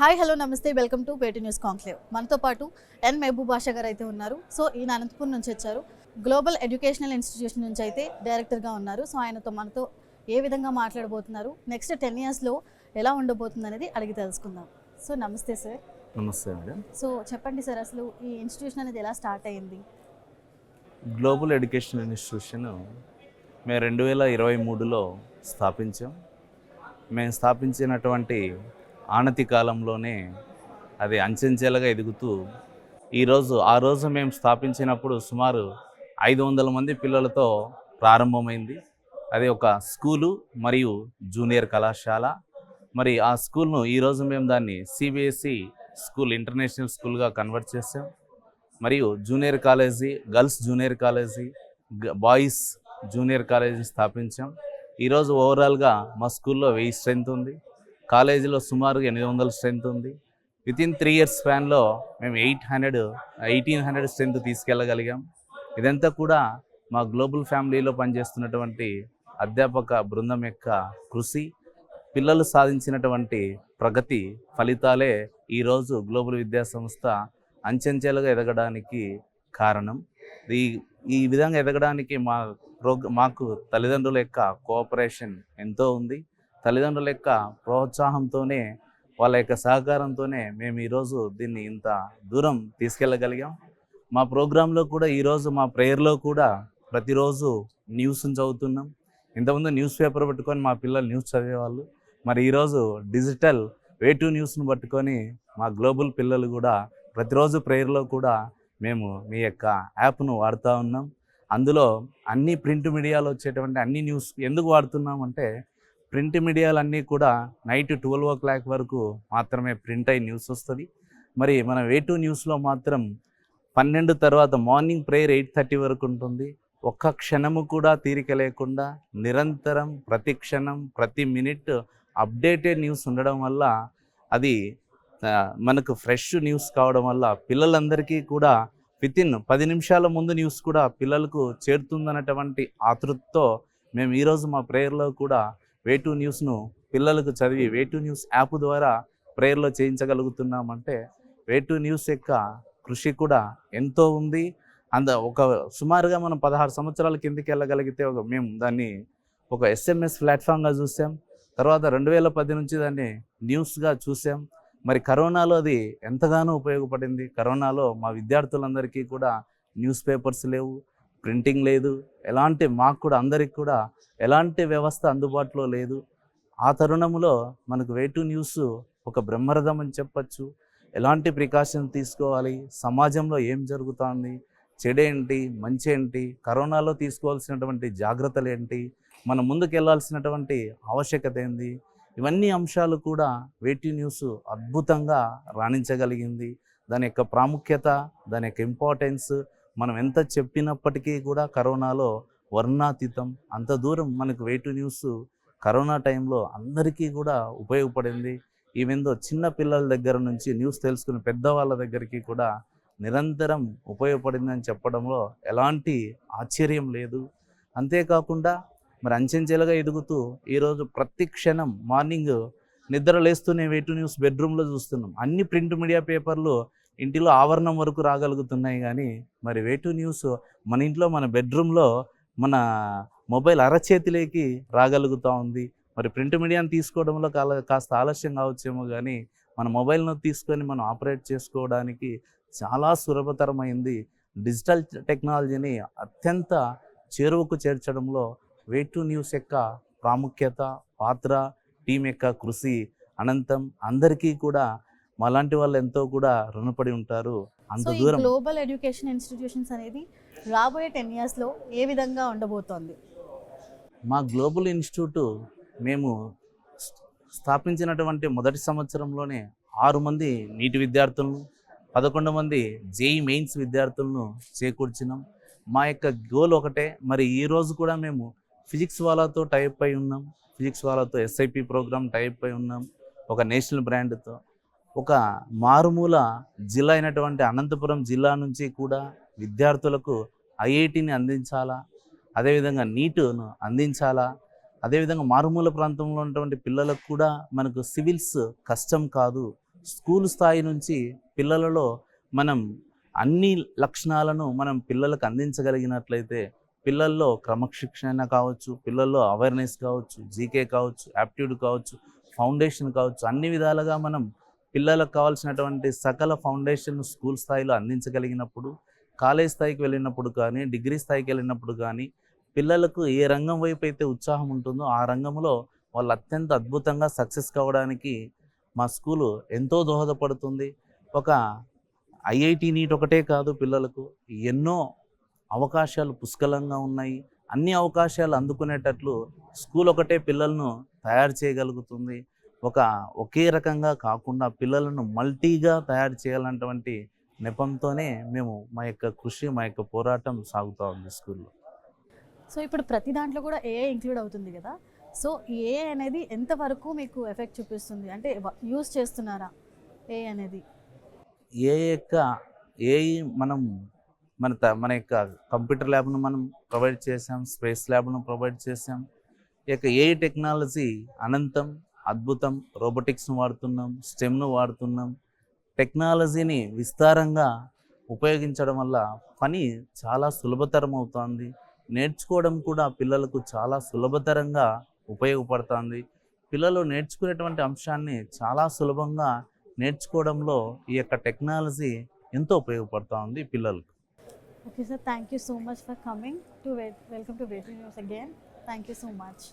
Hi hello నమస్తే welcome to పేటీ news conclave. మనతో పాటు ఎన్ మహబూబ్ బాషా గారు అయితే ఉన్నారు. సో ఈయన అనంతపూర్ నుంచి వచ్చారు. గ్లోబల్ ఎడ్యుకేషనల్ ఇన్స్టిట్యూషన్ నుంచి అయితే డైరెక్టర్గా ఉన్నారు. సో మనతో ఏ విధంగా మాట్లాడబోతున్నారు, నెక్స్ట్ 10 ఇయర్స్లో ఎలా ఉండబోతుంది అనేది అడిగి తెలుసుకుందాం. సో నమస్తే సార్. నమస్తే మేడం. సో చెప్పండి సార్, అసలు ఈ ఇన్స్టిట్యూషన్ అనేది ఎలా స్టార్ట్ అయ్యింది? గ్లోబల్ ఎడ్యుకేషన్ ఇన్స్టిట్యూషన్ మేము 2023లో స్థాపించాం. మేము స్థాపించినటువంటి ఆనతి కాలంలోనే అది అంచెంచెలుగా ఎదుగుతూ ఆ రోజు మేము స్థాపించినప్పుడు సుమారు 500 మంది పిల్లలతో ప్రారంభమైంది. అది ఒక స్కూలు మరియు జూనియర్ కళాశాల. మరి ఆ స్కూల్ను ఈరోజు మేము దాన్ని సిబిఎస్ఈ స్కూల్, ఇంటర్నేషనల్ స్కూల్గా కన్వర్ట్ చేసాం. మరియు junior college, girls junior college, boys junior college స్థాపించాం. ఈరోజు ఓవరాల్గా మా స్కూల్లో 1000 స్ట్రెంత్ ఉంది. కాలేజీలో సుమారు 800 స్ట్రెంత్ ఉంది. వితిన్ 3 ఇయర్స్ స్పాన్లో మేము 1800 స్ట్రెంత్ తీసుకెళ్ళగలిగాం. ఇదంతా కూడా మా గ్లోబల్ ఫ్యామిలీలో పనిచేస్తున్నటువంటి అధ్యాపక బృందం యొక్క కృషి, పిల్లలు సాధించినటువంటి ప్రగతి ఫలితాలే ఈరోజు గ్లోబల్ విద్యా సంస్థ అంచెంచెలుగా ఎదగడానికి కారణం. ఈ విధంగా ఎదగడానికి మాకు తల్లిదండ్రుల యొక్క కోఆపరేషన్ ఎంతో ఉంది. తల్లిదండ్రుల యొక్క ప్రోత్సాహంతోనే, వాళ్ళ యొక్క సహకారంతోనే మేము ఈరోజు దీన్ని ఇంత దూరం తీసుకెళ్ళగలిగాం. మా ప్రోగ్రాంలో కూడా ఈరోజు మా ప్రేయర్లో కూడా ప్రతిరోజు న్యూస్ని చదువుతున్నాం. ఇంతకుముందు న్యూస్ పేపర్ పట్టుకొని మా పిల్లలు న్యూస్ చదివేవాళ్ళు. మరి ఈరోజు డిజిటల్ వే2 న్యూస్ను పట్టుకొని మా గ్లోబల్ పిల్లలు కూడా ప్రతిరోజు ప్రేయర్లో కూడా మేము మీ యొక్క యాప్ను వాడుతూ ఉన్నాం. అందులో అన్ని ప్రింట్ మీడియాలో వచ్చేటువంటి అన్ని న్యూస్ ఎందుకు వాడుతున్నామంటే, ప్రింట్ మీడియాలన్నీ కూడా నైట్ 12 o'clock వరకు మాత్రమే ప్రింట్ అయ్యి న్యూస్ వస్తుంది. మరి మన వే2 న్యూస్లో మాత్రం 12 తర్వాత మార్నింగ్ ప్రేయర్ 8:30 వరకు ఉంటుంది. ఒక్క క్షణము కూడా తీరిక లేకుండా నిరంతరం ప్రతి క్షణం ప్రతి మినిట్ అప్డేటెడ్ న్యూస్ ఉండడం వల్ల, అది మనకు ఫ్రెష్ న్యూస్ కావడం వల్ల పిల్లలందరికీ కూడా వితిన్ 10 నిమిషాల ముందు న్యూస్ కూడా పిల్లలకు చేరుతుందన్నటువంటి ఆతృతతో మేము ఈరోజు మా ప్రేయర్లో కూడా వే2 న్యూస్ను పిల్లలకు చదివి వే2 న్యూస్ యాప్ ద్వారా ప్రేయర్లో చేయించగలుగుతున్నామంటే వే2 న్యూస్ యొక్క కృషి కూడా ఎంతో ఉంది. ఒక సుమారుగా మనం 16 సంవత్సరాల కిందకి వెళ్ళగలిగితే మేము దాన్ని ఒక SMS ప్లాట్ఫామ్గా చూసాం. తర్వాత 2010 నుంచి దాన్ని న్యూస్గా చూసాం. మరి కరోనాలో అది ఎంతగానో ఉపయోగపడింది. కరోనాలో మా విద్యార్థులందరికీ కూడా న్యూస్ పేపర్స్ లేవు, ప్రింటింగ్ లేదు, మాకు కూడా అందరికి కూడా ఎలాంటి వ్యవస్థ అందుబాటులో లేదు. ఆ తరుణంలో మనకు వే2 న్యూస్ ఒక బ్రహ్మరథం అని చెప్పచ్చు. ఎలాంటి ప్రికాషన్ తీసుకోవాలి, సమాజంలో ఏం జరుగుతుంది, చెడేంటి మంచి ఏంటి, కరోనాలో తీసుకోవాల్సినటువంటి జాగ్రత్తలు ఏంటి, మనం ముందుకు వెళ్ళాల్సినటువంటి ఆవశ్యకత ఏంది, ఇవన్నీ అంశాలు కూడా వే2 న్యూస్ అద్భుతంగా రాణించగలిగింది. దాని యొక్క ప్రాముఖ్యత, దాని యొక్క ఇంపార్టెన్స్ మనం ఎంత చెప్పినప్పటికీ కూడా కరోనాలో వర్ణాతీతం. అంత దూరం మనకు వే2 న్యూస్ కరోనా టైంలో అందరికీ కూడా ఉపయోగపడింది. ఈవెందో చిన్న పిల్లల దగ్గర నుంచి న్యూస్ తెలుసుకుని పెద్దవాళ్ళ దగ్గరికి కూడా నిరంతరం ఉపయోగపడిందని చెప్పడంలో ఎలాంటి ఆశ్చర్యం లేదు. అంతేకాకుండా మరి అంచెంచెలుగా ఎదుగుతూ ఈరోజు ప్రతి క్షణం మార్నింగ్ నిద్ర లేస్తూనే వే2 న్యూస్ బెడ్రూమ్లో చూస్తున్నాం. అన్ని ప్రింట్ మీడియా పేపర్లు ఇంటిలో ఆవరణం వరకు రాగలుగుతున్నాయి, కానీ మరి వే2 న్యూస్ మన ఇంట్లో మన బెడ్రూమ్లో మన మొబైల్ అరచేతిలోకి రాగలుగుతూ ఉంది. మరి ప్రింట్ మీడియాని తీసుకోవడంలో కాస్త ఆలస్యం కావచ్చేమో, కానీ మన మొబైల్ను తీసుకొని మనం ఆపరేట్ చేసుకోవడానికి చాలా సులభతరమైంది. డిజిటల్ టెక్నాలజీని అత్యంత చేరువకు చేర్చడంలో వే2 న్యూస్ యొక్క ప్రాముఖ్యత, పాత్ర, టీం యొక్క కృషి అనంతం. అందరికీ కూడా మాలాంటి వాళ్ళు ఎంతో కూడా రుణపడి ఉంటారు. అంత దూరం గ్లోబల్ ఎడ్యుకేషన్ ఇన్స్టిట్యూషన్స్ అనేది రాబోయే 10 ఇయర్స్లో ఏ విధంగా ఉండబోతోంది? మా గ్లోబల్ ఇన్స్టిట్యూట్ మేము స్థాపించినటువంటి మొదటి సంవత్సరంలోనే 6 మంది నీట్ విద్యార్థులను, 11 మంది జేఈ మెయిన్స్ విద్యార్థులను చేకూర్చినాం. మా యొక్క గోల్ ఒకటే. మరి ఈరోజు కూడా మేము ఫిజిక్స్ వాళ్ళతో టైప్ అయి ఉన్నాం. ఫిజిక్స్ వాళ్ళతో SIP ప్రోగ్రామ్ టైప్ అయి ఉన్నాం. ఒక నేషనల్ బ్రాండ్తో ఒక మారుమూల జిల్లా అయినటువంటి అనంతపురం జిల్లా నుంచి కూడా విద్యార్థులకు IITని అందించాలా, అదేవిధంగా నీట్ను అందించాలా, అదేవిధంగా మారుమూల ప్రాంతంలో ఉన్నటువంటి పిల్లలకు కూడా మనకు సివిల్స్ కష్టం కాదు, స్కూల్ స్థాయి నుంచి పిల్లలలో మనం అన్ని లక్షణాలను మనం పిల్లలకు అందించగలిగినట్లయితే పిల్లల్లో క్రమశిక్షణ కావచ్చు, పిల్లల్లో అవేర్నెస్ కావచ్చు, జీకే కావచ్చు, యాప్ట్యూడ్ కావచ్చు, ఫౌండేషన్ కావచ్చు, అన్ని విధాలుగా మనం పిల్లలకు కావాల్సినటువంటి సకల ఫౌండేషన్ స్కూల్ స్థాయిలో అందించగలిగినప్పుడు కాలేజ్ స్థాయికి వెళ్ళినప్పుడు కానీ డిగ్రీ స్థాయికి వెళ్ళినప్పుడు కానీ పిల్లలకు ఏ రంగం వైపు అయితే ఉత్సాహం ఉంటుందో ఆ రంగంలో వాళ్ళు అత్యంత అద్భుతంగా సక్సెస్ కావడానికి మా స్కూలు ఎంతో దోహదపడుతుంది. ఒక ఐఐటి నీట్ ఒకటే కాదు, పిల్లలకు ఎన్నో అవకాశాలు పుష్కలంగా ఉన్నాయి. అన్ని అవకాశాలు అందుకునేటట్లు స్కూల్ ఒకటే పిల్లలను తయారు చేయగలుగుతుంది. ఒకే రకంగా కాకుండా పిల్లలను మల్టీగా తయారు చేయాలన్నటువంటి నెపంతోనే మేము మా యొక్క కృషి, మా యొక్క పోరాటం సాగుతూ ఉంది స్కూల్లో. సో ఇప్పుడు ప్రతి దాంట్లో కూడా ఏఐ ఇంక్లూడ్ అవుతుంది కదా. సో ఏఐ అనేది ఎంతవరకు మీకు ఎఫెక్ట్ చూపిస్తుంది, అంటే యూస్ చేస్తున్నారా ఏఐ అనేది? ఏఐ మనం మన యొక్క కంప్యూటర్ ల్యాబ్ను మనం ప్రొవైడ్ చేసాం, స్పేస్ ల్యాబ్ను ప్రొవైడ్ చేసాం. ఈ యొక్క ఏఐ టెక్నాలజీ అనంతం, అద్భుతం. రోబోటిక్స్ను వాడుతున్నాం, స్టెమ్ను వాడుతున్నాం. టెక్నాలజీని విస్తారంగా ఉపయోగించడం వల్ల పని చాలా సులభతరం అవుతుంది. నేర్చుకోవడం కూడా పిల్లలకు చాలా సులభతరంగా ఉపయోగపడుతుంది. పిల్లలు నేర్చుకునేటువంటి అంశాన్ని చాలా సులభంగా నేర్చుకోవడంలో ఈ యొక్క టెక్నాలజీ ఎంతో ఉపయోగపడుతూ ఉంది పిల్లలకు. Okay sir, thank you so much for coming to welcome to వేటరీ news again. Thank you so much.